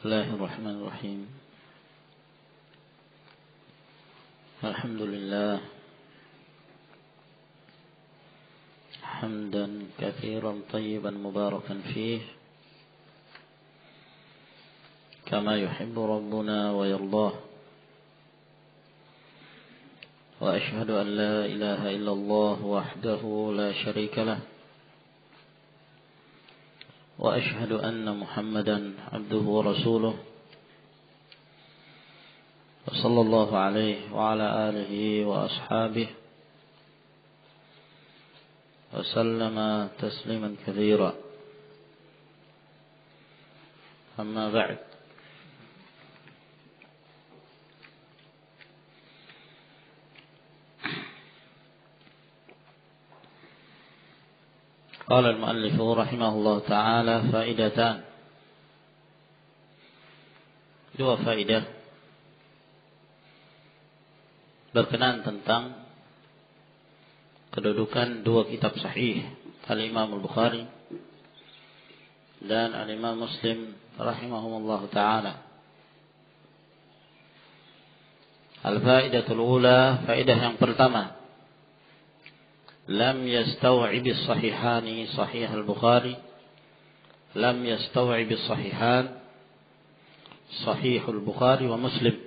بسم الله الرحمن الرحيم الحمد لله حمدا كثيرا طيبا مباركا فيه كما يحب ربنا ويرضاه وأشهد أن لا إله إلا الله وحده لا شريك له وأشهد أن محمدا عبده ورسوله وصلى الله عليه وعلى آله وأصحابه وسلم تسليما كثيرا أما بعد قال المؤلف رحمه الله تعالى فائدتان dua faidah berkenaan tentang kedudukan dua kitab sahih Al-Imam Al-Bukhari dan Al-Imam Muslim rahimahumullah ta'ala. Al-faidatul ula, faidah yang pertama, lam yastaw'ib as-sahihani sahih al-Bukhari lam yastaw'ib as-sahihan sahih al-Bukhari wa Muslim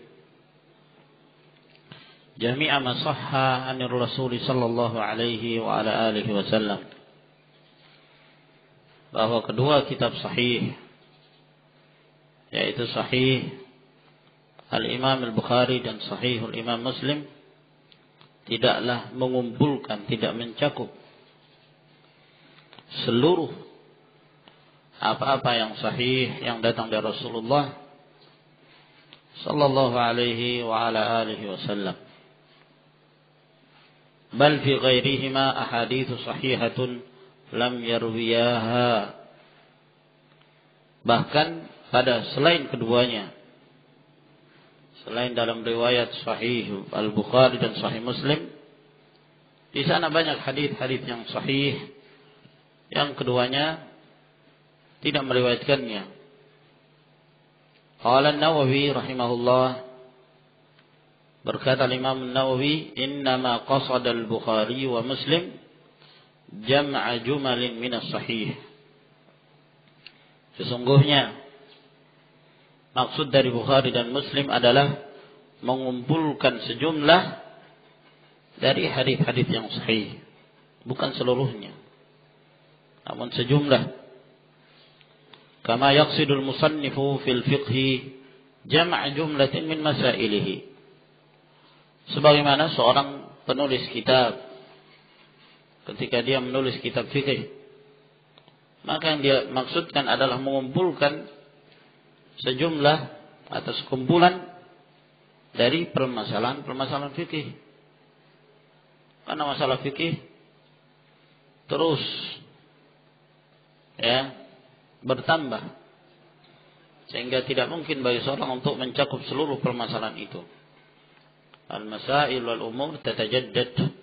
jami'a ma sahha 'anir Rasul sallallahu alaihi wa ala alihi wasallam, bahwa kedua kitab sahih yaitu sahih al-Imam al-Bukhari dan sahih al-Imam Muslim tidaklah mengumpulkan, tidak mencakup seluruh apa-apa yang sahih yang datang dari Rasulullah sallallahu alaihi wa ala alihi wasallam. Bal fi ghairihima ahadits sahihatun lam yarwiyaha. Bahkan pada selain keduanya, selain dalam riwayat Sahih Al-Bukhari dan Sahih Muslim, di sana banyak hadis-hadis yang sahih yang keduanya tidak meriwayatkannya. Qala An-Nawawi rahimahullah, berkata Imam An-Nawawi, innama qasada Al-Bukhari wa Muslim jam'a jumalin min as-sahih. Sesungguhnya maksud dari Bukhari dan Muslim adalah mengumpulkan sejumlah dari hadis-hadis yang sahih, bukan seluruhnya, namun sejumlah. Kama yaqsidul musannifu fil fiqhi jam' jumlatin min masailihi. Sebagaimana seorang penulis kitab ketika dia menulis kitab fikih, maka yang dia maksudkan adalah mengumpulkan sejumlah atau sekumpulan dari permasalahan fikih. Karena masalah fikih terus bertambah, sehingga tidak mungkin bagi seorang untuk mencakup seluruh permasalahan itu. Al-masail wal umur tatajaddad.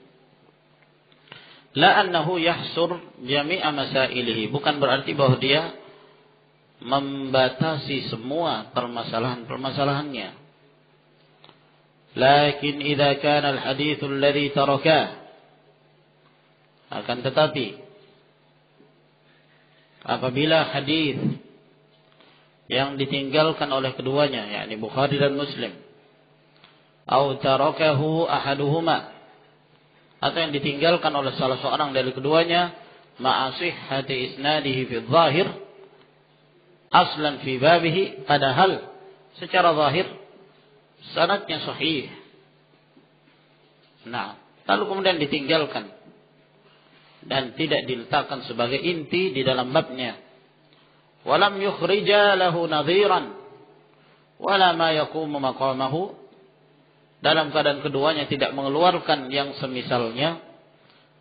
La annahu yahsur jami'a masailihi, bukan berarti bahwa dia membatasi semua permasalahan-permasalahannya. Lakin idza kana al-hadits alladhi tarakah, akan tetapi apabila hadis yang ditinggalkan oleh keduanya, yakni Bukhari dan Muslim, atau tarakahu ahaduhuma, atau yang ditinggalkan oleh salah seorang dari keduanya, ma'asihhati isnadihi fi dhahir aslan fi babihi, padahal secara zahir sanadnya sahih. Nah, lalu kemudian ditinggalkan dan tidak diletakkan sebagai inti di dalam babnya. Walam yukhrija lahu nadhiran wala ma yaqumu maqamahu, dalam keadaan keduanya tidak mengeluarkan yang semisalnya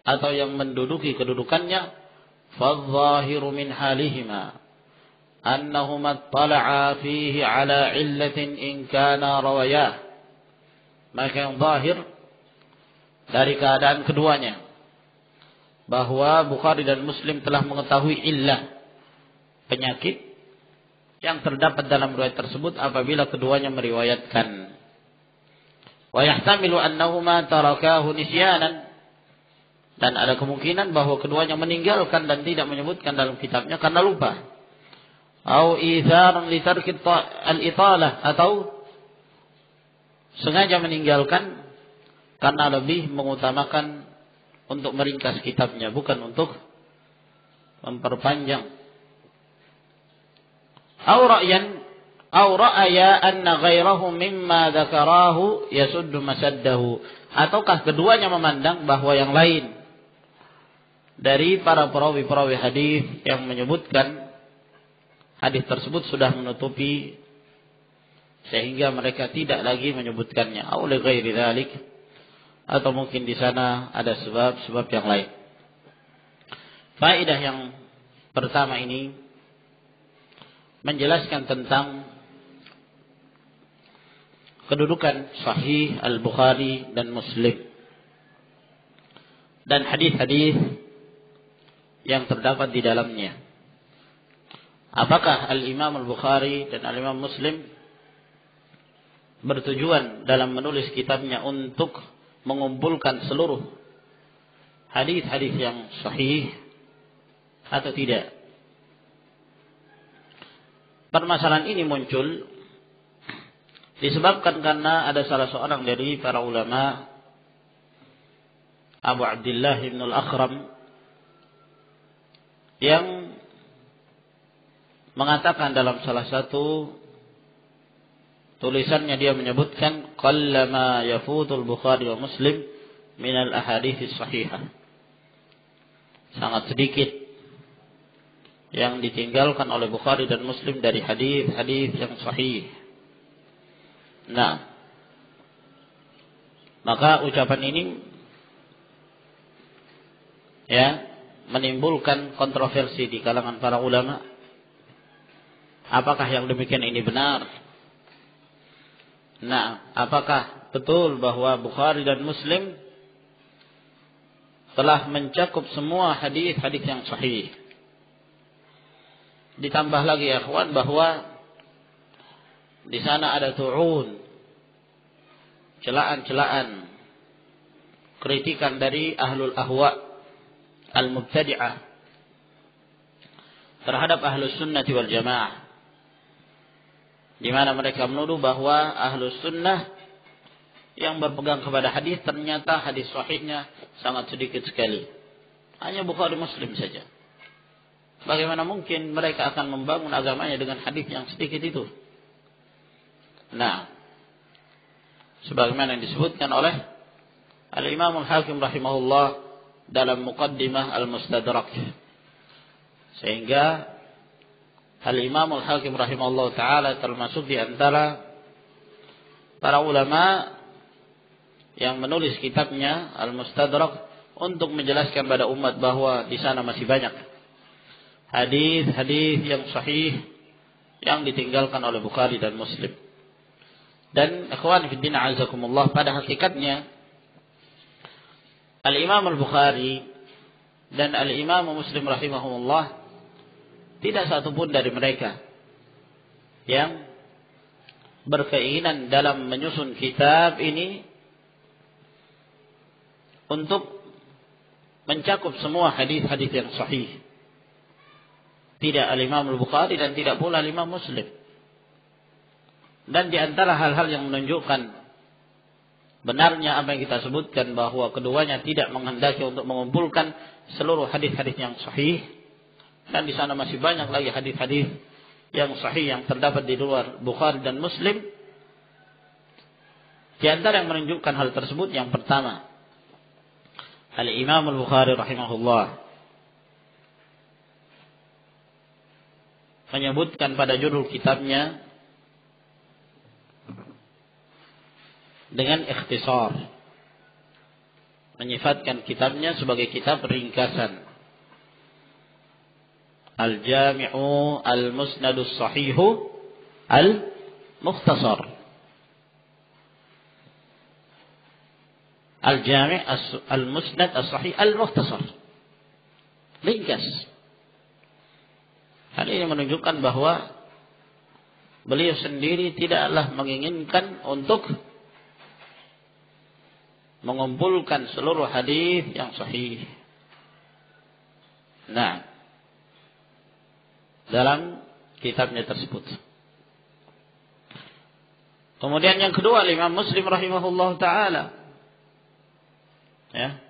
atau yang menduduki kedudukannya. Fadh-dhahiru min halihima annahuma tala'a fihi ala illatin in kana rawayah. Maka yang zahir dari keadaan keduanya bahwa Bukhari dan Muslim telah mengetahui illah, penyakit yang terdapat dalam riwayat tersebut apabila keduanya meriwayatkan. Wa yahtamilu annahuma tarakahu nisyanan, dan ada kemungkinan bahwa keduanya meninggalkan dan tidak menyebutkan dalam kitabnya karena lupa. Au itharan li tarki al-italah, atau sengaja meninggalkan karena lebih mengutamakan untuk meringkas kitabnya, bukan untuk memperpanjang. Au ra'aya anna ghairahu mimma dzakarahu yasuddu masaddahu, ataukah keduanya memandang bahwa yang lain dari para perawi-perawi hadis yang menyebutkan hadis tersebut sudah menutupi sehingga mereka tidak lagi menyebutkannya. Au li ghairi dzalik, atau mungkin di sana ada sebab-sebab yang lain. Faedah yang pertama ini menjelaskan tentang kedudukan Sahih Al-Bukhari dan Muslim dan hadis-hadis yang terdapat di dalamnya. Apakah Al-Imam Al-Bukhari dan Al-Imam Muslim bertujuan dalam menulis kitabnya untuk mengumpulkan seluruh hadis-hadis yang sahih atau tidak? Permasalahan ini muncul disebabkan karena ada salah seorang dari para ulama, Abu Abdullah Ibn Al-Akhram, yang mengatakan dalam salah satu tulisannya, dia menyebutkan qallama yafutul Bukhari wa Muslim min al-ahadits sahihah, sangat sedikit yang ditinggalkan oleh Bukhari dan Muslim dari hadis-hadis yang sahih. Nah, maka ucapan ini ya menimbulkan kontroversi di kalangan para ulama. Apakah yang demikian ini benar? Nah, apakah betul bahwa Bukhari dan Muslim telah mencakup semua hadis-hadis yang sahih? Ditambah lagi ya ikhwan bahwa di sana ada tu'un, celaan-celaan, kritikan dari ahlul ahwa al-mubtadi'ah terhadap ahlus sunnah wal jamaah, di mana mereka menuduh bahwa ahlus sunnah yang berpegang kepada hadis ternyata hadis sahihnya sangat sedikit sekali, hanya Bukhari Muslim saja. Bagaimana mungkin mereka akan membangun agamanya dengan hadis yang sedikit itu? Nah, sebagaimana yang disebutkan oleh Al-Imam Al-Hakim rahimahullah dalam Muqaddimah Al-Mustadrak, sehingga Al-Imam Al-Hakim rahimahullah ta'ala termasuk di antara para ulama yang menulis kitabnya Al-Mustadrak untuk menjelaskan pada umat bahwa di sana masih banyak hadis-hadis yang sahih yang ditinggalkan oleh Bukhari dan Muslim. Dan ikhwan fiddin azakumullah, pada hakikatnya Al-Imam Al-Bukhari dan Al-Imam Muslim rahimahumullah tidak satupun dari mereka yang berkeinginan dalam menyusun kitab ini untuk mencakup semua hadis-hadis yang sahih. Tidak Al-Imam Al-Bukhari dan tidak pula Al-Imam Muslim. Dan di antara hal-hal yang menunjukkan benarnya apa yang kita sebutkan, bahwa keduanya tidak menghendaki untuk mengumpulkan seluruh hadis-hadis yang sahih, dan di sana masih banyak lagi hadis-hadis yang sahih yang terdapat di luar Bukhari dan Muslim. Di antara yang menunjukkan hal tersebut, yang pertama, Al-Imam Al-Bukhari rahimahullah menyebutkan pada judul kitabnya dengan ikhtisar, menyifatkan kitabnya sebagai kitab ringkasan. Al-Jami'u Al-Musnadus Sahihu Al-Mukhtasar. Al-Jami' Al-Musnad As-Sahih Al-Mukhtasar, ringkas. Hal ini menunjukkan bahwa beliau sendiri tidaklah menginginkan untuk mengumpulkan seluruh hadis yang sahih. Nah, dalam kitabnya tersebut. Kemudian yang kedua, Imam Muslim rahimahullah taala. Ya.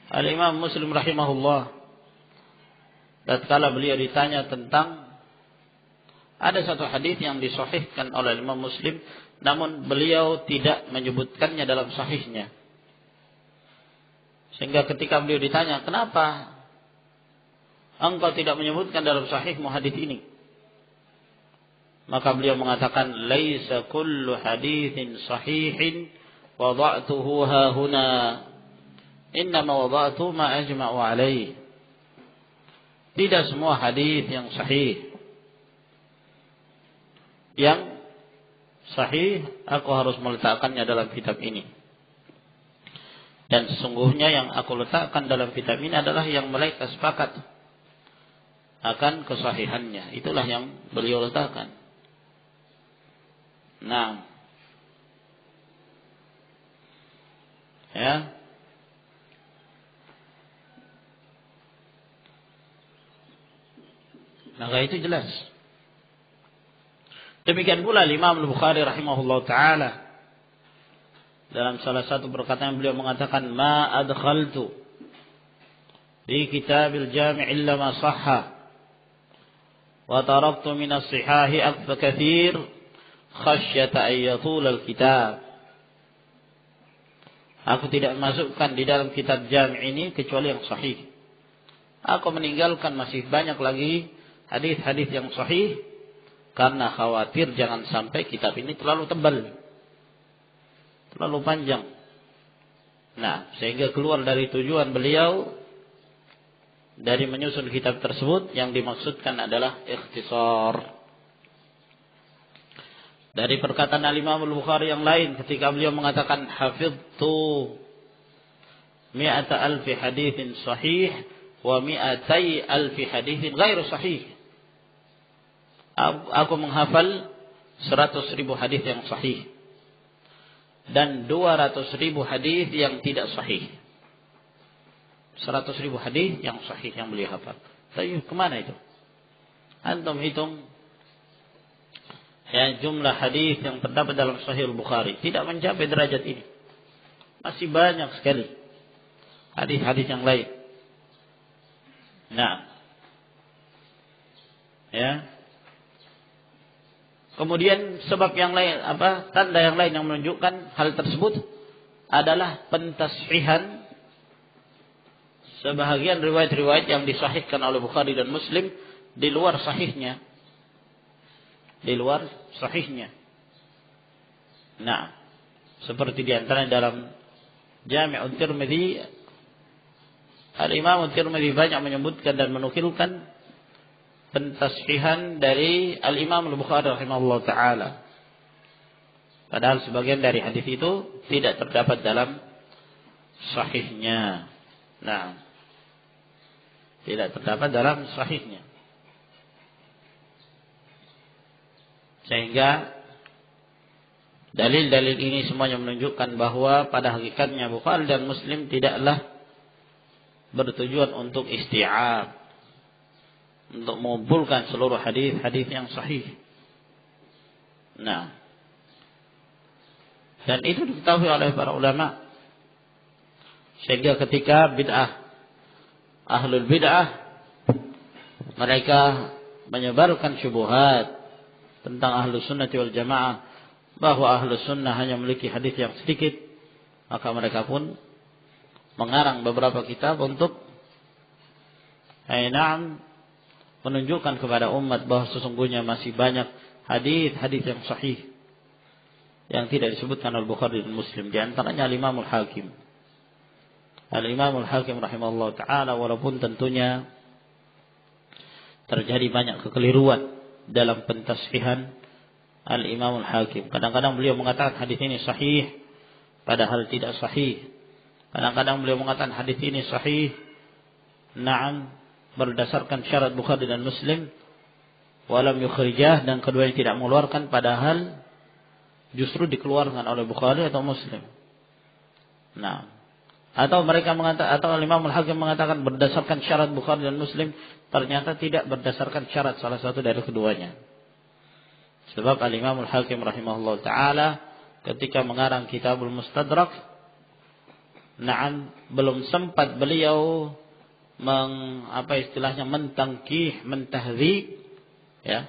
Al-Imam Muslim rahimahullah, tatkala beliau ditanya tentang ada satu hadis yang disahihkan oleh Imam Muslim, namun beliau tidak menyebutkannya dalam sahihnya. Sehingga ketika beliau ditanya, kenapa engkau tidak menyebutkan dalam sahihmu hadis ini? Maka beliau mengatakan, laisa kullu haditsin sahihin wada'tuhu hahuna, innama wada'tu ma ajma'u alaih. Tidak semua hadis yang sahih aku harus meletakkannya dalam kitab ini. Dan sesungguhnya yang aku letakkan dalam kitab ini adalah yang mereka sepakat akan kesahihannya. Itulah yang beliau letakkan. Nah, ya. Maka itu jelas. Demikian pula Imam Al-Bukhari rahimahullah ta'ala, dalam salah satu perkataan beliau mengatakan, ma adkhaltu di kitabil jami' illa ma sahha wa taraktu min as-sihahi akfa kathir khasyata ayyatul al-kitab. Aku tidak masukkan di dalam kitab jami' ini kecuali yang sahih. Aku meninggalkan masih banyak lagi hadis-hadis yang sahih karena khawatir jangan sampai kitab ini terlalu tebal, terlalu panjang. Nah, sehingga keluar dari tujuan beliau dari menyusun kitab tersebut, yang dimaksudkan adalah ikhtisar. Dari perkataan Al-Imam Al-Bukhari yang lain ketika beliau mengatakan hafidtu mi'ata alfi hadithin sahih wa mi'atai alfi hadithin ghairu sahih. Aku menghafal 100.000 hadis yang sahih dan 200.000 hadis yang tidak sahih. 100.000 hadis yang sahih yang beliau hafal. Tapi kemana itu? Antum hitung ya, jumlah hadis yang terdapat dalam Sahih Al-Bukhari tidak mencapai derajat ini. Masih banyak sekali hadis-hadis yang lain. Nah, ya. Kemudian sebab yang lain, tanda yang lain yang menunjukkan hal tersebut adalah pentashihan sebahagian riwayat-riwayat yang disahihkan oleh Bukhari dan Muslim di luar sahihnya. Di luar sahihnya. Nah, seperti di antara dalam Jami' At-Tirmidzi, Al-Imam At-Tirmidzi banyak menyebutkan dan menukilkan pentashihan dari Al-Imam Al-Bukhari rahimahullah ta'ala. Padahal sebagian dari hadis itu tidak terdapat dalam sahihnya. Nah, tidak terdapat dalam sahihnya. Sehingga dalil-dalil ini semuanya menunjukkan bahwa pada hakikatnya Bukhari dan Muslim tidaklah bertujuan untuk isti'ab, untuk mengumpulkan seluruh hadis-hadis yang sahih. Nah, dan itu diketahui oleh para ulama. Sehingga ketika ahlul bid'ah mereka menyebarkan syubhat tentang ahlus sunnah wal jamaah, bahwa ahlus sunnah hanya memiliki hadis yang sedikit, maka mereka pun mengarang beberapa kitab untuk menunjukkan kepada umat bahwa sesungguhnya masih banyak hadis-hadis yang sahih yang tidak disebutkan oleh Bukhari dan Muslim. Di antaranya Al-Imam Al-Hakim. Al-Imam Al-Hakim rahimahullah ta'ala, walaupun tentunya terjadi banyak kekeliruan dalam pentashihan Al-Imam Al-Hakim. Kadang-kadang beliau mengatakan hadis ini sahih padahal tidak sahih. Kadang-kadang beliau mengatakan hadis ini sahih berdasarkan syarat Bukhari dan Muslim, walam yukhrijah, dan keduanya tidak mengeluarkan padahal justru dikeluarkan oleh Bukhari atau Muslim. Nah, atau mereka mengatakan, atau Imam Al-Hakim mengatakan berdasarkan syarat Bukhari dan Muslim, ternyata tidak berdasarkan syarat salah satu dari keduanya. Sebab Al-Imam Al-Hakim rahimahullah ta'ala ketika mengarang Kitabul Mustadrak, belum sempat beliau mentangkih, mentahdzib, ya.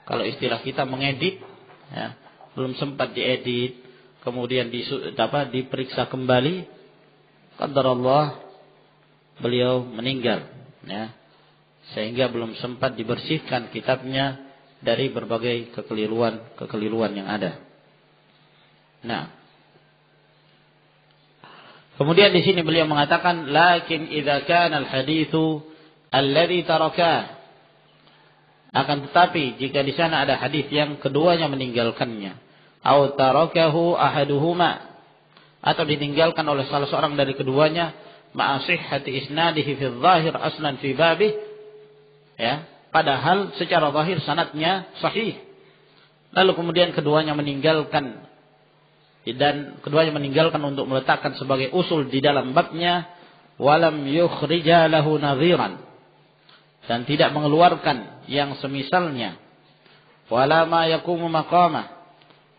Kalau istilah kita mengedit, ya, belum sempat diedit, kemudian diperiksa kembali, qadarullah beliau meninggal, ya. Sehingga belum sempat dibersihkan kitabnya dari berbagai kekeliruan yang ada. Nah, kemudian di sini beliau mengatakan, lakin idza kana al-haditsu alladhi tarakah, akan tetapi jika di sana ada hadis yang keduanya meninggalkannya, atau tarakahu ahaduhuma, atau ditinggalkan oleh salah seorang dari keduanya, ma'a sihhati isnadihi fi dzahir aslan fi babih, ya, padahal secara zahir sanadnya sahih, lalu kemudian keduanya meninggalkan untuk meletakkan sebagai usul di dalam babnya, walam yukhrija lahu nadhiran, dan tidak mengeluarkan yang semisalnya, wala ma yaqumu maqamah,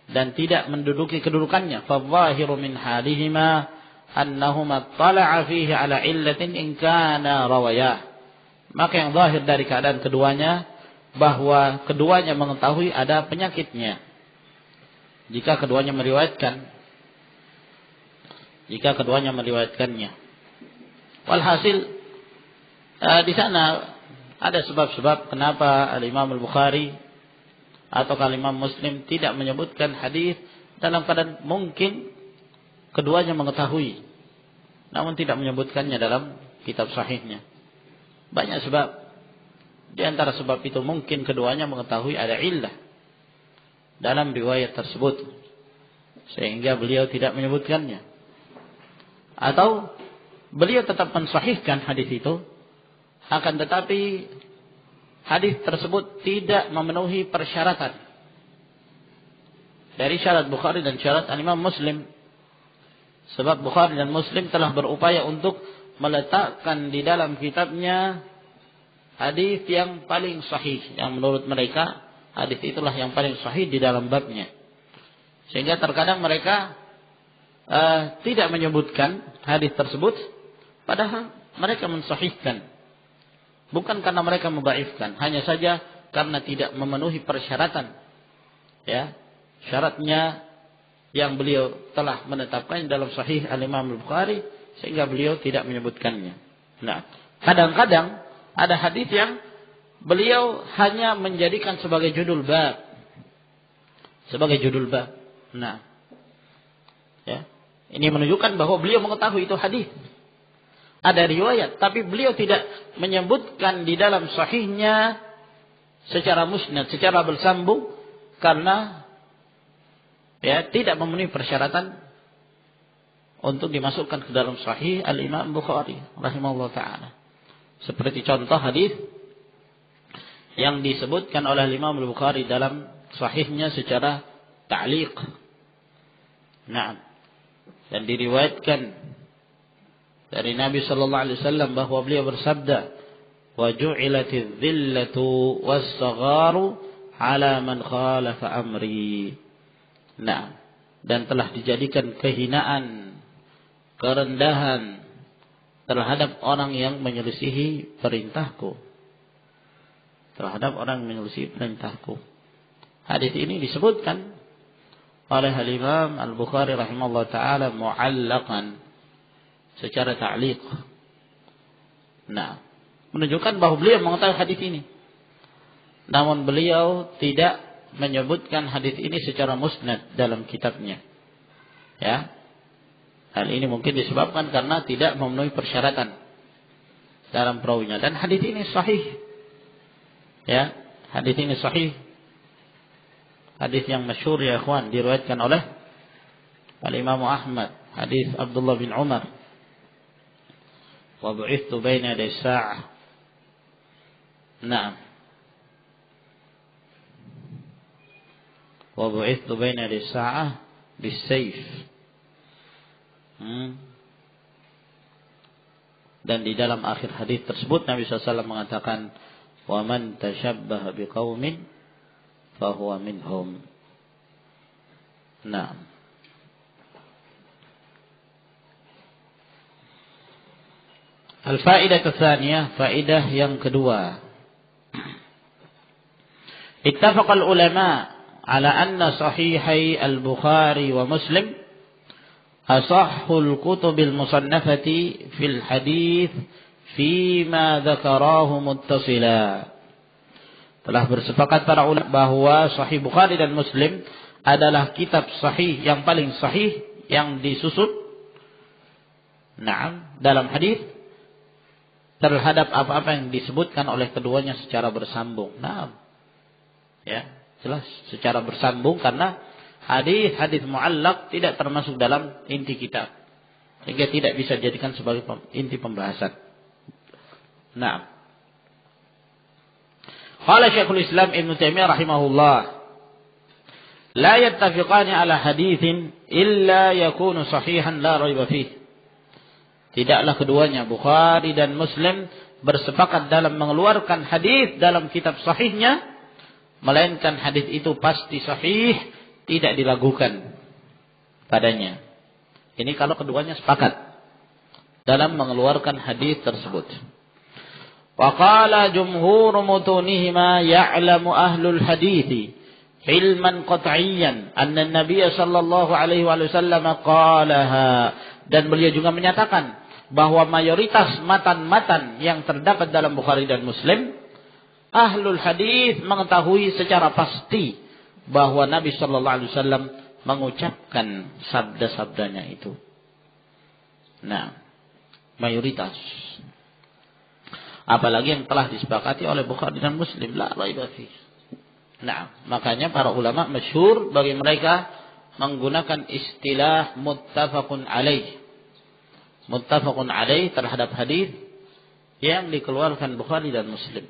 dan tidak menduduki kedudukannya, fadh-dhahiru min halihima annahuma tala'a fihi ala illatin in kana rawayah, maka yang zahir dari keadaan keduanya bahwa keduanya mengetahui ada penyakitnya jika keduanya meriwayatkannya. Walhasil di sana ada sebab-sebab kenapa Al-Imam Al-Bukhari atau Al-Imam Muslim tidak menyebutkan hadis dalam keadaan mungkin keduanya mengetahui, namun tidak menyebutkannya dalam kitab sahihnya. Banyak sebab. Di antara sebab itu mungkin keduanya mengetahui ada illah dalam riwayat tersebut, sehingga beliau tidak menyebutkannya. Atau beliau tetap mensahihkan hadis itu, akan tetapi hadis tersebut tidak memenuhi persyaratan dari syarat Bukhari dan syarat Imam Muslim. Sebab Bukhari dan Muslim telah berupaya untuk meletakkan di dalam kitabnya hadis yang paling sahih, yang menurut mereka hadis itulah yang paling sahih di dalam babnya. Sehingga terkadang mereka tidak menyebutkan hadis tersebut, padahal mereka mensahihkan. Bukan karena mereka mendhaifkan, hanya saja karena tidak memenuhi persyaratan, ya, syaratnya yang beliau telah menetapkan dalam Sahih Al-Imam Al-Bukhari, sehingga beliau tidak menyebutkannya. Nah, kadang-kadang ada hadis yang beliau hanya menjadikan sebagai judul bab. Nah, ya, ini menunjukkan bahwa beliau mengetahui itu hadis. Ada riwayat, tapi beliau tidak menyebutkan di dalam sahihnya secara musnad, secara bersambung, karena ya tidak memenuhi persyaratan untuk dimasukkan ke dalam Sahih Al-Imam Bukhari rahimahullah ta'ala. Seperti contoh hadis yang disebutkan oleh Imam Al-Bukhari dalam sahihnya secara ta'liq. Nah, dan diriwayatkan dari Nabi sallallahu alaihi wasallam bahwa beliau bersabda, "Wa ju'ilatiz dhillatu was-sagharu 'ala man khalafa amri." Nah, dan telah dijadikan kehinaan, kerendahan terhadap orang yang menyelisihi perintahku. Hadis ini disebutkan oleh Al-Imam Al-Bukhari rahimahullah ta'ala mu'allaqan, secara ta'liq. Nah, menunjukkan bahwa beliau mengetahui hadis ini, namun beliau tidak menyebutkan hadis ini secara musnad dalam kitabnya. Ya, hal ini mungkin disebabkan karena tidak memenuhi persyaratan dalam perawinya. Dan hadis ini sahih. Ya, hadis ini sahih. Hadis yang masyhur ya ikhwan, diriwayatkan oleh Al-Imam Ahmad, hadis Abdullah bin Umar. Wa bu'ithtu baina yaday sa'ah. Nah, wa bu'ithtu baina as-sa'ah bis-sayf. Dan di dalam akhir hadis tersebut Nabi SAW mengatakan, wa man tashabbaha biqaumin fahuwa minhum. Nah, al-faidah tsaniyah, faidah yang kedua. Ittafaqal ulama ala anna sahihai al-Bukhari wa Muslim asahhul kutubil musannafati fil hadith fima dzakarahu muttasila. Telah bersepakat para ulama bahwa Sahih Bukhari dan Muslim adalah kitab sahih yang paling sahih yang disusun dalam hadis terhadap apa-apa yang disebutkan oleh keduanya secara bersambung. Ya, jelas secara bersambung karena hadis muallaq tidak termasuk dalam inti kitab, sehingga tidak bisa dijadikan sebagai inti pembahasan. Qala Syekhul Islam Ibnu Taimiyah rahimahullah, la yattafiqani ala haditsin illa yakunu sahihan la raiba fihi. Tidaklah keduanya Bukhari dan Muslim bersepakat dalam mengeluarkan hadis dalam kitab sahihnya, melainkan hadis itu pasti sahih, tidak diragukan padanya. Ini kalau keduanya sepakat dalam mengeluarkan hadis tersebut. Wa qala jumhur mutunihima ya'lamu ahlul hadits ilman qat'iyyan anna an-nabiy sallallahu alaihi wasallam qalaha. Dan beliau juga menyatakan bahwa mayoritas matan-matan yang terdapat dalam Bukhari dan Muslim, ahlul hadis mengetahui secara pasti bahwa Nabi sallallahu alaihi wasallam mengucapkan sabda-sabdanya itu. Mayoritas. Apalagi yang telah disepakati oleh Bukhari dan Muslim, la raiba fi. Makanya para ulama masyhur bagi mereka menggunakan istilah muttafaqun alaih. Muttafaqun alaih terhadap hadis yang dikeluarkan Bukhari dan Muslim.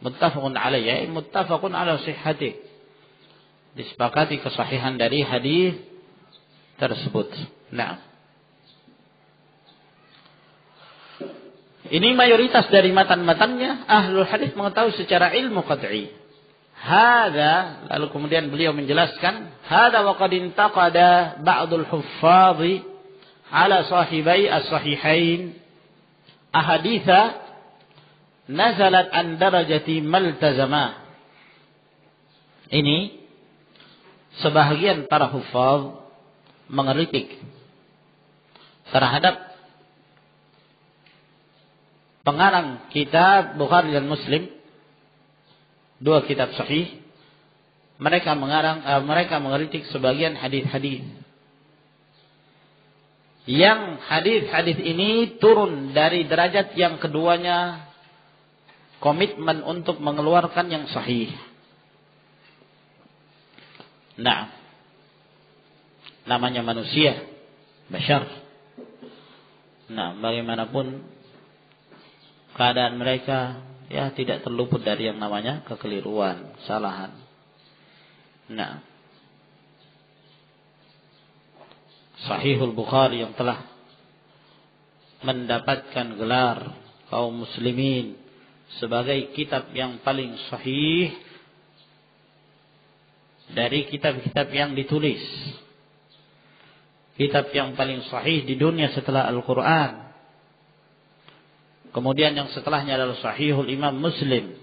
Muttafaqun alaih, ya, muttafaqun ala sihhatih. Disepakati kesahihan dari hadis tersebut. Ini mayoritas dari matan-matannya ahlul hadis mengetahui secara ilmu qat'i. Hada, lalu kemudian beliau menjelaskan, hada wa qad intaqada ba'dul huffadhi ala sahibai as-sahihain ahaditha nazalat an darajati maltazamah. Ini sebahagian para huffaz mengeritik terhadap pengarang kitab Bukhari dan Muslim, dua kitab sahih. Mereka mengeritik sebagian hadis-hadis yang hadis-hadis ini turun dari derajat yang keduanya komitmen untuk mengeluarkan yang sahih. Namanya manusia, bashar. Bagaimanapun keadaan mereka, ya, tidak terluput dari yang namanya kekeliruan, kesalahan. Sahihul Bukhari yang telah mendapatkan gelar kaum muslimin sebagai kitab yang paling sahih dari kitab-kitab yang ditulis. Kitab yang paling sahih di dunia setelah Al-Quran. Kemudian yang setelahnya adalah Sahihul Imam Muslim.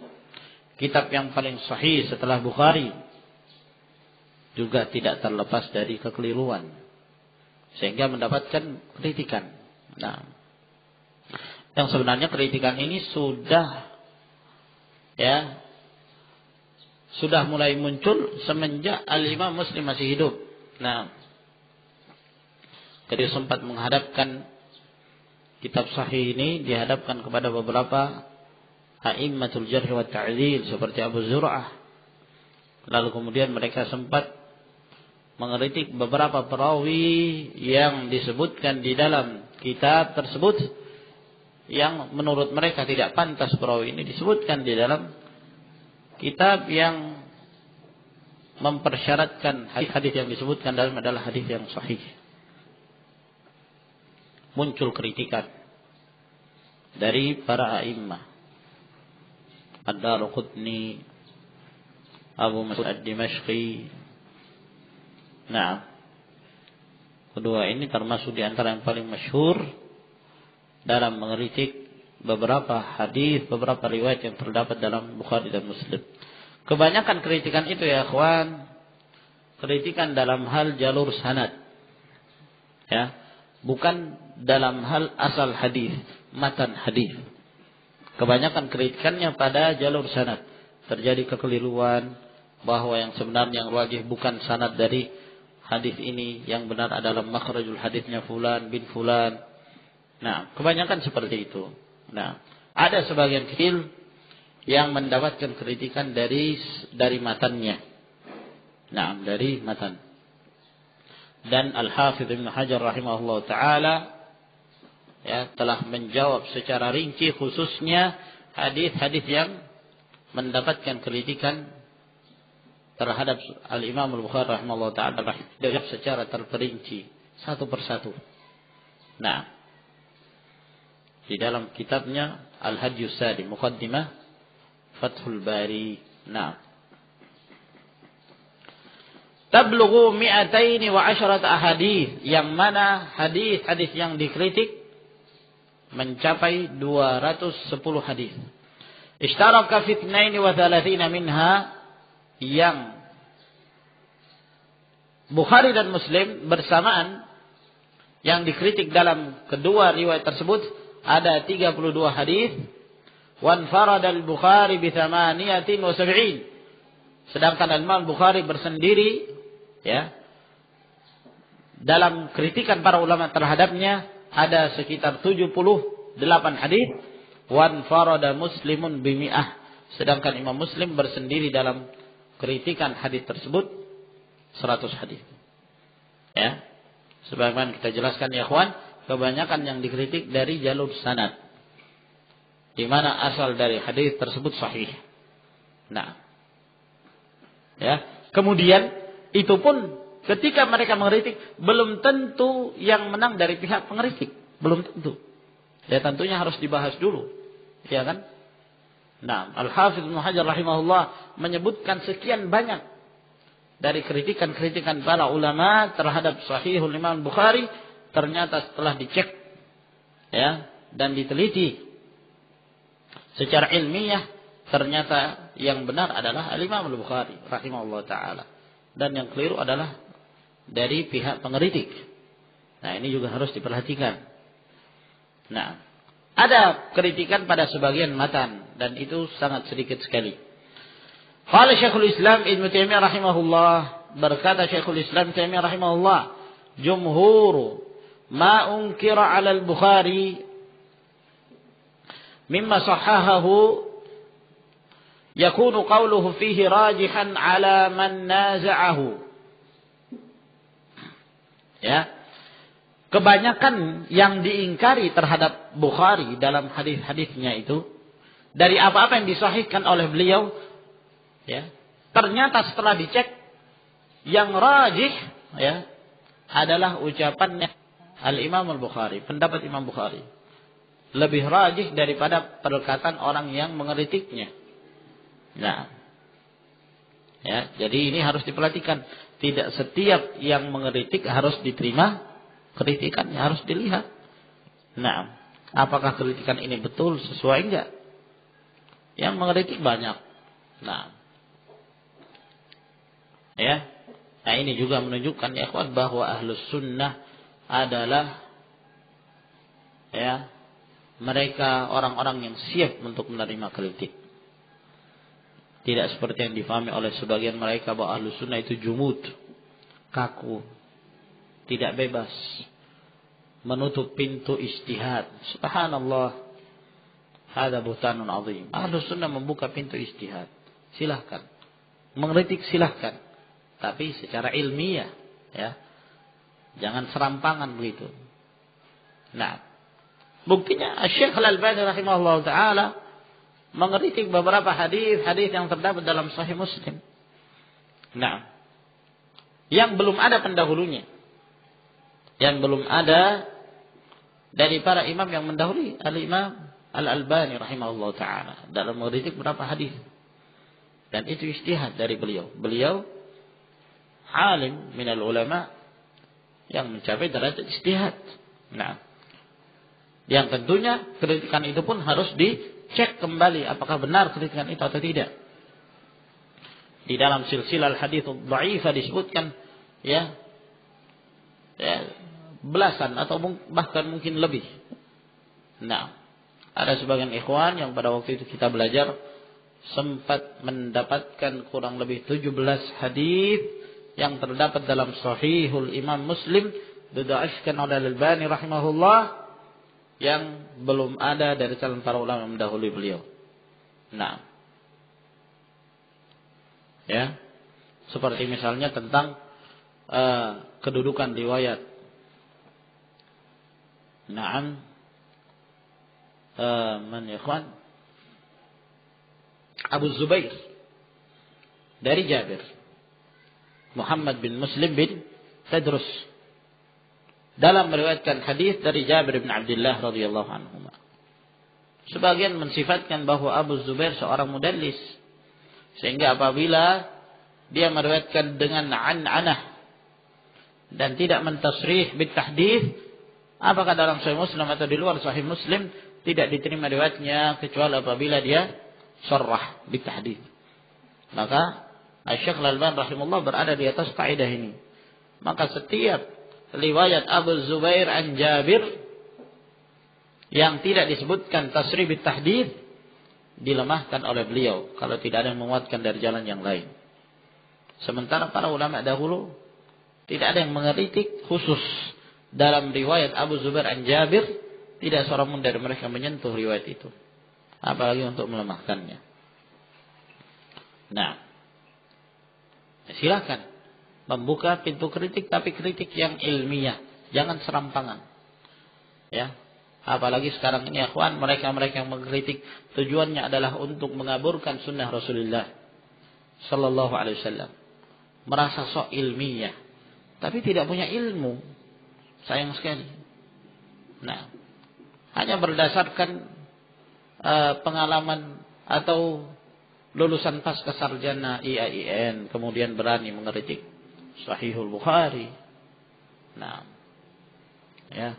Kitab yang paling sahih setelah Bukhari. Juga tidak terlepas dari kekeliruan. Sehingga mendapatkan kritikan. Yang sebenarnya kritikan ini sudah mulai muncul semenjak Al-Imam Muslim masih hidup. Ketika sempat menghadapkan kitab sahih ini, dihadapkan kepada beberapa a'immatul jarh wa ta'dil seperti Abu Zur'ah. Lalu kemudian mereka sempat mengeritik beberapa perawi yang disebutkan di dalam kitab tersebut, yang menurut mereka tidak pantas perawi ini disebutkan di dalam kitab yang mempersyaratkan hadis-hadis yang disebutkan dalam adalah hadis yang sahih. Muncul kritikan dari para a'immah, Ad-Darqutni, Abu Mas'ud Ad-Dimashqi. Nah, kedua ini termasuk di antara yang paling masyhur dalam mengkritik beberapa hadis, beberapa riwayat yang terdapat dalam Bukhari dan Muslim. Kebanyakan kritikan itu ya ikhwan, kritikan dalam hal jalur sanad. Ya, bukan dalam hal asal hadis, matan hadis. Kebanyakan kritikannya pada jalur sanad. Terjadi kekeliruan bahwa yang sebenarnya yang rajih bukan sanad dari hadis ini, yang benar adalah makhrajul hadisnya fulan bin fulan. Nah, kebanyakan seperti itu. Nah, ada sebagian kecil yang mendapatkan kritikan dari matannya. Nah, dari matan. Dan Al-Hafidz Ibnu Hajar rahimahullah taala ya telah menjawab secara rinci khususnya hadis-hadis yang mendapatkan kritikan terhadap Al-Imam Al-Bukhari rahimahullah taala secara terperinci satu persatu. Nah, di dalam kitabnya Al-Hadiyus Sadi, Muqaddimah Fathul Bari. Nah, tablughu 210 ahadits, yang mana hadis-hadis yang dikritik mencapai 210 hadis. Ishtaraka fi 32 minha, yang Bukhari dan Muslim bersamaan yang dikritik dalam kedua riwayat tersebut ada 32 hadis. Wan farada al-Bukhari bi 78. Sedangkan Imam Bukhari bersendiri ya dalam kritikan para ulama terhadapnya ada sekitar 78 hadis. Wan farada Muslimun bi 100. Sedangkan Imam Muslim bersendiri dalam kritikan hadis tersebut 100 hadis. Ya. Sebagaimana kita jelaskan ya ikhwan, kebanyakan yang dikritik dari jalur sanad, di mana asal dari hadis tersebut sahih. Nah, ya. Kemudian itu pun ketika mereka mengkritik belum tentu yang menang dari pihak pengkritik, belum tentu. Ya tentunya harus dibahas dulu, ya kan? Nah, Al-Hafidz Ibnu Hajar rahimahullah menyebutkan sekian banyak dari kritikan-kritikan para ulama terhadap Sahihul Imam Bukhari. Ternyata setelah dicek ya dan diteliti secara ilmiah, ternyata yang benar adalah Al-Imam Al-Bukhari rahimahullah taala, dan yang keliru adalah dari pihak pengkritik. Nah, ini juga harus diperhatikan. Nah, ada kritikan pada sebagian matan dan itu sangat sedikit sekali. Qala Syekhul Islam Ibnu Taimiyah rahimahullah, berkata Syekhul Islam Taimiyah rahimahullah, jumhur ma unkira 'ala al-Bukhari mimma sahahahu yakunu qawluhu fihi rajihan 'ala man naza'ahu. Ya. Kebanyakan yang diingkari terhadap Bukhari dalam hadis-hadisnya itu dari apa-apa yang disahihkan oleh beliau, ya, ternyata setelah dicek yang rajih ya adalah ucapannya Al-Imam Al-Bukhari, pendapat Imam Bukhari lebih rajih daripada perkataan orang yang mengkritiknya. Nah, ya, jadi ini harus diperhatikan. Tidak setiap yang mengkritik harus diterima kritikannya, harus dilihat. Nah, apakah kritikan ini betul, sesuai enggak? Yang mengkritik banyak. Nah, ya. Nah, ini juga menunjukkan ya ikhwan bahwa Ahlus Sunnah adalah ya mereka orang-orang yang siap untuk menerima kritik. Tidak seperti yang difahami oleh sebagian mereka bahwa Ahlus Sunnah itu jumud, kaku, tidak bebas, menutup pintu ijtihad. Subhanallah, hada buhtanun azim. Ahlus Sunnah membuka pintu ijtihad. Silahkan mengkritik, silahkan, tapi secara ilmiah, ya, jangan serampangan begitu. Nah, buktinya Syekh Al-Albani rahimahullah taala mengkritik beberapa hadis yang terdapat dalam Sahih Muslim. Nah, yang belum ada pendahulunya, yang belum ada dari para imam yang mendahului Al-Imam Al-Albani rahimahullah ta'ala dalam meritik beberapa hadis. Dan itu ijtihad dari beliau. Beliau alim minal ulama yang mencapai derajat ijtihad. Nah, yang tentunya kritikan itu pun harus dicek kembali apakah benar kritikan itu atau tidak. Di dalam silsilah hadits dhaifah disebutkan ya belasan atau bahkan mungkin lebih. Nah, ada sebagian ikhwan yang pada waktu itu kita belajar sempat mendapatkan kurang lebih 17 hadis yang terdapat dalam Sahihul Imam Muslim didhaifkan oleh Al-Albani rahimahullah yang belum ada dari kalangan para ulama yang mendahului beliau. Nah, ya, seperti misalnya tentang kedudukan riwayat. Naam, man ya ikhwan? Abu Zubair dari Jabir, Muhammad bin Muslim bin Tadrus dalam meriwayatkan hadis dari Jabir bin Abdullah radhiyallahu anhu. Sebagian mensifatkan bahwa Abu Zubair seorang mudallis, sehingga apabila dia meriwayatkan dengan an'anah dan tidak mentasrih bit tahdits, apakah dalam Sahih Muslim atau di luar Sahih Muslim, tidak diterima riwayatnya kecuali apabila dia sarrah bit tahdits. Maka Asy-Syaikh Al-Albani rahimahullah berada di atas kaidah ini. Maka setiap riwayat Abu Zubair an Jabir yang tidak disebutkan tasrih bit tahdits dilemahkan oleh beliau kalau tidak ada yang menguatkan dari jalan yang lain. Sementara para ulama dahulu tidak ada yang mengkritik khusus dalam riwayat Abu Zubair an Jabir, tidak seorang pun dari mereka menyentuh riwayat itu, apalagi untuk melemahkannya. Nah, silakan membuka pintu kritik, tapi kritik yang ilmiah, jangan serampangan. Ya, apalagi sekarang ini akhwan, mereka yang mengkritik tujuannya adalah untuk mengaburkan sunnah Rasulullah sallallahu alaihi wasallam. Merasa sok ilmiah, tapi tidak punya ilmu. Sayang sekali. Nah, hanya berdasarkan pengalaman atau lulusan pasca sarjana IAIN kemudian berani mengkritik Sahihul Bukhari. Nah, ya,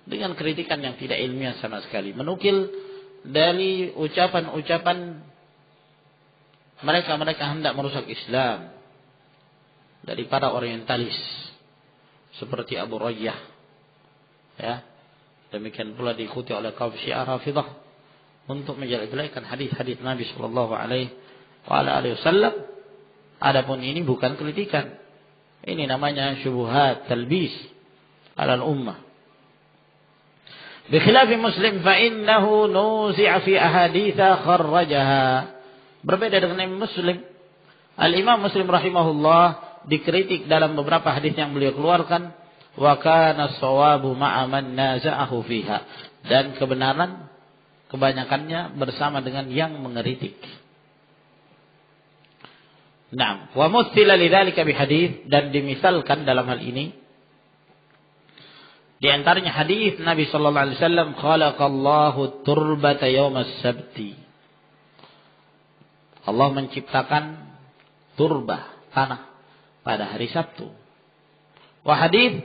dengan kritikan yang tidak ilmiah sama sekali, menukil dari ucapan-ucapan mereka hendak merusak Islam dari para orientalis seperti Abu Rayyah, ya, demikian pula diikuti oleh kaum Syiah Rafidah untuk menjelek-jelekan hadis-hadis Nabi sallallahu alaihi wasallam. Adapun ini bukan kritikan, ini namanya syubhat talbis ala al-ummah. Bikhilaf Muslim fa innahu nuzi'a fi ahaditsa kharrajaha. Berbeda dengan Imam Muslim. Al-Imam Muslim rahimahullah dikritik dalam beberapa hadis yang beliau keluarkan, wa kana shawabu ma'a man naza'ahu fiha, dan kebenaran kebanyakannya bersama dengan yang mengkritik. Naam, wa mutsila lidzalika bihadits, dan dimisalkan dalam hal ini di antaranya hadis Nabi sallallahu alaihi wasallam, khalaqallahu turbata yaumas sabti. Allah menciptakan turbah, tanah, pada hari Sabtu. Wa hadis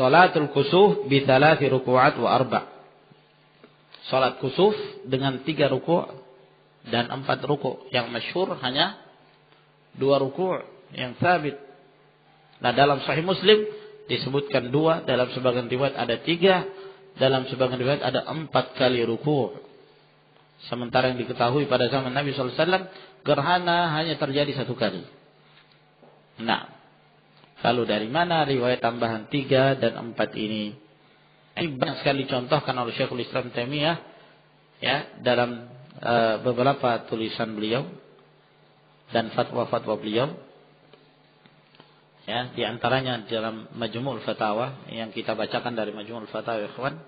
salatul kusuf bi 3 ruku'at wa 4. Salat kusuf dengan 3 ruku' dan 4 ruku'. Yang masyhur hanya 2 ruku' yang sabit. Nah, dalam Sahih Muslim disebutkan 2, dalam sebagian riwayat ada 3, dalam sebagian riwayat ada 4 kali ruku'. Sementara yang diketahui pada zaman Nabi sallallahu alaihi wasallam, gerhana hanya terjadi 1 kali. Nah, lalu dari mana riwayat tambahan 3 dan 4 ini? Ini banyak sekali dicontohkan oleh Syekhul Islam Taimiyah, ya, dalam beberapa tulisan beliau dan fatwa-fatwa beliau. Ya, di antaranya dalam Majmu'ul Fatawa yang kita bacakan dari Majmu'ul Fatawa, ikhwan.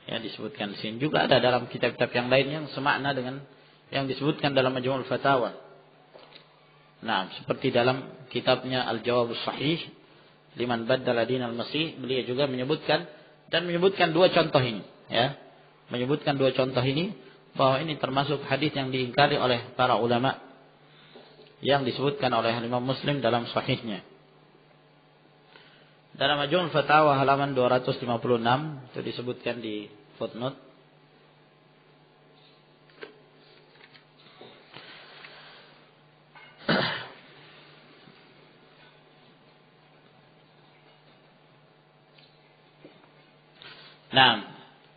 Ya, disebutkan di sini juga ada dalam kitab-kitab yang lain yang semakna dengan yang disebutkan dalam Majmu'ul Fatawa. Nah, seperti dalam kitabnya Al-Jawab Sahih liman baddala dinal masih, beliau juga menyebutkan dua contoh ini, ya. Menyebutkan dua contoh ini bahwa ini termasuk hadis yang diingkari oleh para ulama yang disebutkan oleh Imam Muslim dalam sahihnya. Dalam Majmu'ul Fatawa halaman 256 itu disebutkan di footnote. Nah,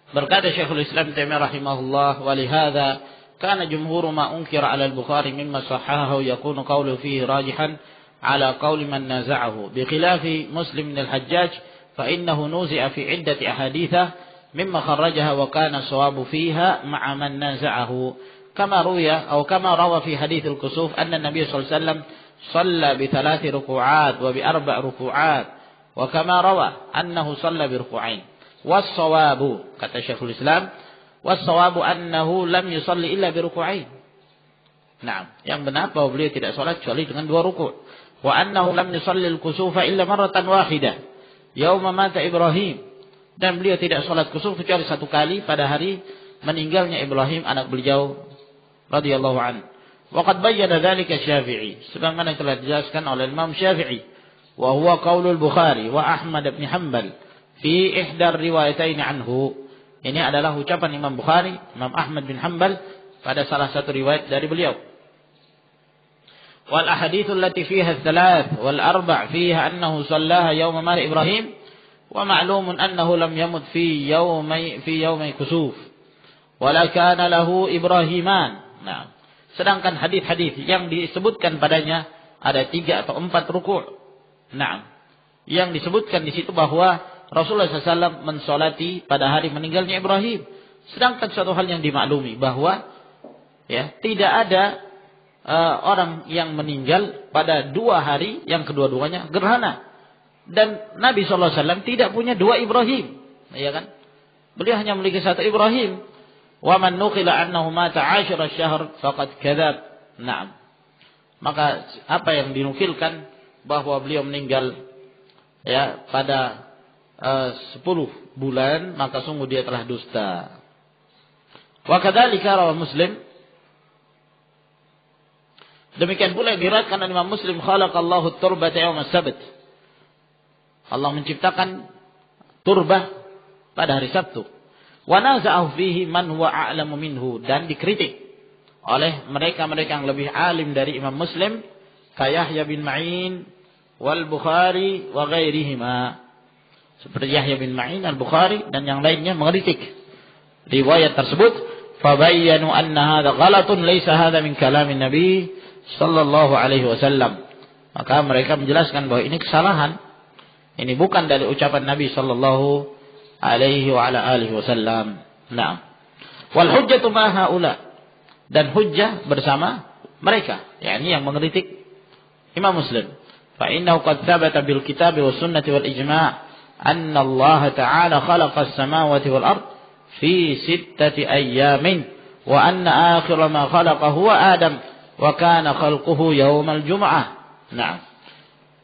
berkata Syekhul Islam Taimiyah rahimahullah, walihada kana jumhur ma unkira 'ala al-Bukhari mimma sahahahu yakunu qawlu fihi rajihan 'ala qawli man naza'ahu bi khilafi Muslim bin al-Hajjaj fa innahu nuzi'a fi 'iddati ahaditha mimma kharrajaha wa kana sawabu fiha ma'a man naza'ahu kama ruya aw kama rawa fi hadits al-kusuf anna an-nabiy sallallahu alaihi wasallam shalla bi 3 ruku'at wa bi 4 ruku'at wa kama rawa annahu shalla bi ruku'ain. Was-sawabu, kata Syekhul Islam, was-sawabu annahu lam yusalli illa bi ruku'ain. Nah, yang benar bahwa beliau tidak salat kecuali dengan 2 ruku'. Wa annahu lam yusalli al-kusufa illa marratan wahidah yauma mata Ibrahim. Dan beliau tidak salat kusuf kecuali 1 kali pada hari meninggalnya Ibrahim anak beliau radhiyallahu anhu. Wa qad bayyana dzalika Syafi'i, sebagaimana telah dijelaskan oleh Imam Syafi'i, wa huwa qaulul Bukhari wa Ahmad bin Hanbal fi ihdar riwayatain anhu. Ini adalah ucapan Imam Bukhari, Imam Ahmad bin Hanbal pada salah satu riwayat dari beliau. Wal ahaditsul lati fiha 3 wal 4 fiha annahu sallaha yawma mari Ibrahim wa ma'lumun annahu lam yamut fi yawmi kusuf wala kana lahu Ibrahiman. Nah, sedangkan hadis-hadis yang disebutkan padanya ada 3 atau 4 ruku'. Nah, yang disebutkan di situ bahwa Rasulullah SAW mensolati pada hari meninggalnya Ibrahim. Sedangkan suatu hal yang dimaklumi bahwa ya tidak ada orang yang meninggal pada 2 hari yang kedua-duanya gerhana. Dan Nabi SAW tidak punya 2 Ibrahim, ya kan? Beliau hanya memiliki 1 Ibrahim. Wa man nuqila annahu mata 10 syahr faqad kadzab. Naam. Maka apa yang dinukilkan bahwa beliau meninggal ya pada 10 bulan, maka sungguh dia telah dusta. Wa kadzalika rawi Muslim, demikian pula diriwayatkan oleh Imam Muslim, khalaqallahu at-turbata yaum as-sabt. Allah menciptakan turbah pada hari Sabtu. Wa naza'ahu fihi man huwa a'lamu minhu, dan dikritik oleh mereka-mereka yang lebih alim dari Imam Muslim, kayak Yahya bin Ma'in wal Bukhari wa ghairihima. Seperti Yahya bin Ma'in, Al-Bukhari dan yang lainnya mengkritik riwayat tersebut. Fabayyanu anna hadha ghalatun laysa hadha min kalamin Nabi sallallahu alaihi wasallam. Maka mereka menjelaskan bahwa ini kesalahan. Ini bukan dari ucapan Nabi sallallahu alaihi wa ala alihi wasallam. Naam. Wal hujjatu ma haula, dan hujjah bersama mereka, yakni yang mengkritik Imam Muslim. Fa innahu qad thabata bil kitab was sunnah wal ijma' أن الله تعالى خلق السماوات والأرض في 6 أيام وأن آخر ما خلق هو آدم وكان خلقه يوم الجمعة. Nah,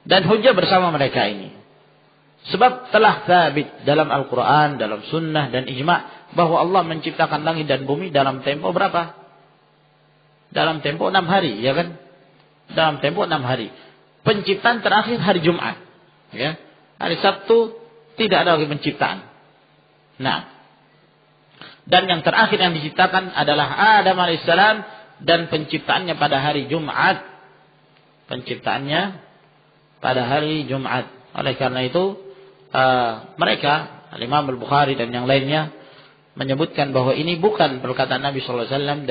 dan hujjah bersama mereka ini sebab telah sabit dalam Al-Quran, dalam sunnah dan ijma' bahwa Allah menciptakan langit dan bumi dalam tempo berapa? Dalam tempo 6 hari, ya kan? Dalam tempo 6 hari. Penciptaan terakhir hari Jumat, ya. Hari Sabtu tidak ada lagi penciptaan. Nah, dan yang terakhir yang diciptakan adalah Adam alaihissalam, dan penciptaannya pada hari Jumat. Penciptaannya pada hari Jumat. Oleh karena itu mereka, Imam Al-Bukhari dan yang lainnya, menyebutkan bahwa ini bukan perkataan Nabi sallallahu alaihi wasallam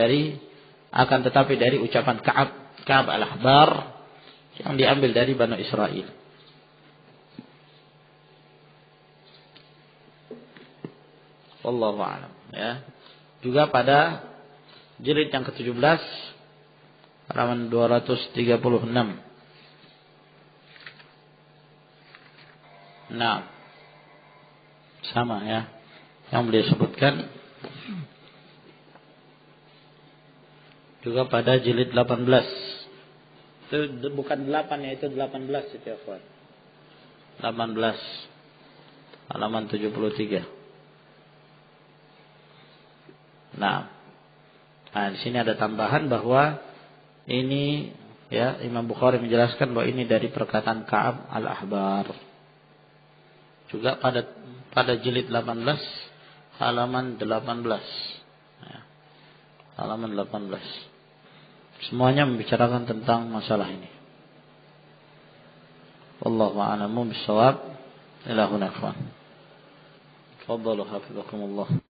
akan tetapi dari ucapan Ka'ab al-Ahbar yang diambil dari Bani Israel. Wallahu a'lam, ya. Juga pada jilid yang ke-17 halaman 236. Nah, sama ya yang beliau sebutkan. Juga pada jilid 18 Itu bukan 8 ya, itu 18 itu ya, Fuad. 18 halaman 73. Nah, di sini ada tambahan bahwa ini ya Imam Bukhari menjelaskan bahwa ini dari perkataan Ka'ab al-Ahbar. Juga pada jilid 18 halaman 18. Ya, halaman 18. Semuanya membicarakan tentang masalah ini. Wallahu a'lamu bis-shawab. Ila huna ikhwan. Tafadhalu hafizakumullah.